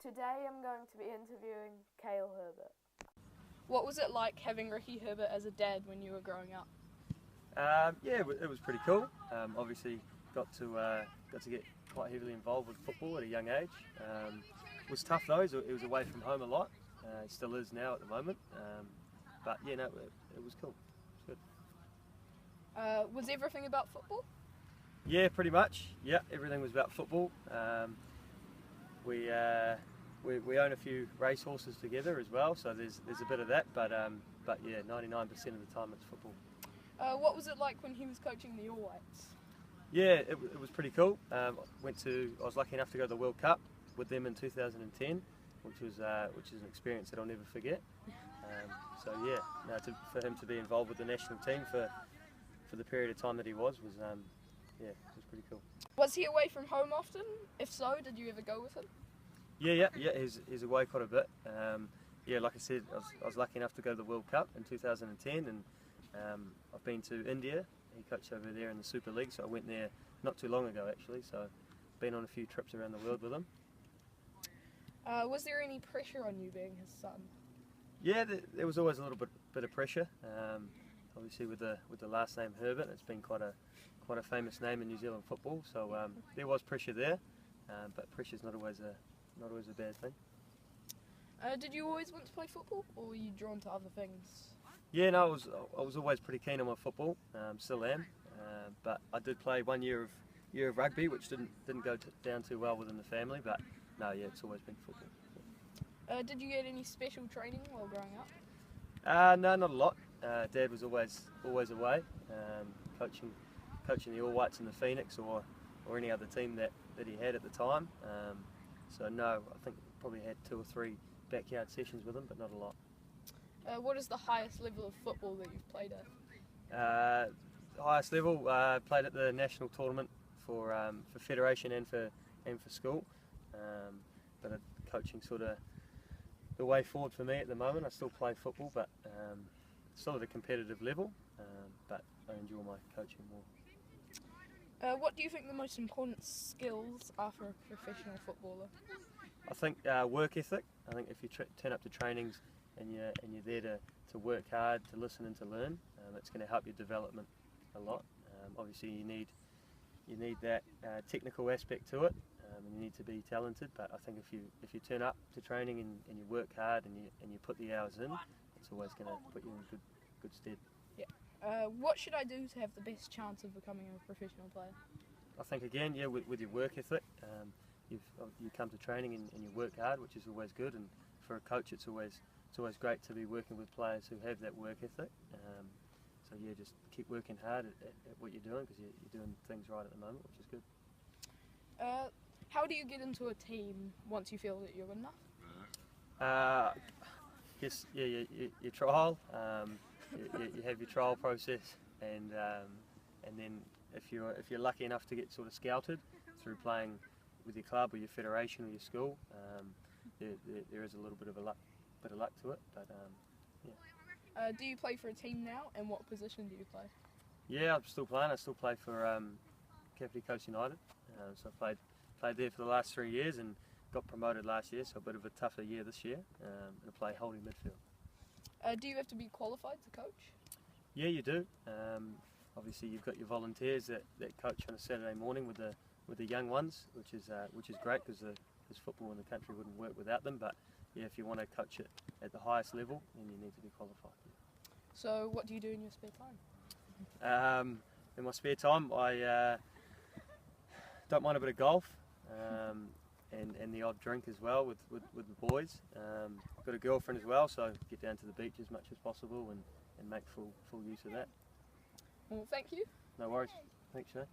Today I'm going to be interviewing Cale Herbert. What was it like having Ricky Herbert as a dad when you were growing up? Yeah, it was pretty cool. Obviously, got to get quite heavily involved with football at a young age. It was tough though. It was away from home a lot. It still is now at the moment. But yeah, no, it was cool. It was good. Was everything about football? Yeah, pretty much. Yeah, everything was about football. We own a few race horses together as well, so there's a bit of that. But yeah, 99% of the time it's football. What was it like when he was coaching the All Whites? Yeah, it was pretty cool. I was lucky enough to go to the World Cup with them in 2010, which is an experience that I'll never forget. So yeah, no, for him to be involved with the national team for the period of time that he was yeah, it was pretty cool. Was he away from home often? If so, did you ever go with him? Yeah. He's away quite a bit. Yeah, like I said, I was lucky enough to go to the World Cup in 2010, and I've been to India. He coached over there in the Super League, so I went there not too long ago actually. So, been on a few trips around the world with him. Was there any pressure on you being his son? Yeah, there was always a little bit of pressure. Obviously, with the last name Herbert, it's been quite a famous name in New Zealand football. So there was pressure there, but pressure's not always a bad thing. Did you always want to play football, or were you drawn to other things? Yeah, no, I was always pretty keen on my football. Still am, but I did play 1 year of rugby, which didn't go down too well within the family. But no, yeah, it's always been football. Did you get any special training while growing up? No, not a lot. Dad was always away, coaching the All Whites and the Phoenix or any other team that he had at the time. So no, I think probably had 2 or 3 backyard sessions with him, but not a lot. What is the highest level of football that you've played at? Highest level, played at the national tournament for federation and for school. But coaching sort of the way forward for me at the moment. I still play football, but still at a competitive level. But I enjoy my coaching more. What do you think the most important skills are for a professional footballer? I think work ethic. I think if you turn up to trainings and you're there to work hard, to listen and to learn, it's going to help your development a lot. Obviously, you need that technical aspect to it, and you need to be talented. But I think if you turn up to training and you work hard and you put the hours in, it's always going to put you in good stead. Yeah. What should I do to have the best chance of becoming a professional player? I think again, yeah, with your work ethic, you come to training and you work hard, which is always good. And for a coach, it's always great to be working with players who have that work ethic. So yeah, just keep working hard at what you're doing, because you're doing things right at the moment, which is good. How do you get into a team once you feel that you're good enough? Yes, yeah, your trial. You have your trial process, and then if you're lucky enough to get sort of scouted through playing with your club or your federation or your school, there is a little bit of luck to it. But yeah. Do you play for a team now, and what position do you play? Yeah, I'm still playing. I still play for Kapiti Coast United. So I played there for the last 3 years and got promoted last year, so a bit of a tougher year this year. And I play holding midfield. Do you have to be qualified to coach? Yeah, you do. Obviously, you've got your volunteers that coach on a Saturday morning with the young ones, which is great, because football in the country wouldn't work without them. But yeah, if you want to coach it at the highest level, then you need to be qualified. So, what do you do in your spare time? In my spare time, I don't mind a bit of golf, and the odd drink as well with the boys. I've got a girlfriend as well, so get down to the beach as much as possible and make full use of that. Well, thank you. No worries. Thanks, Shane.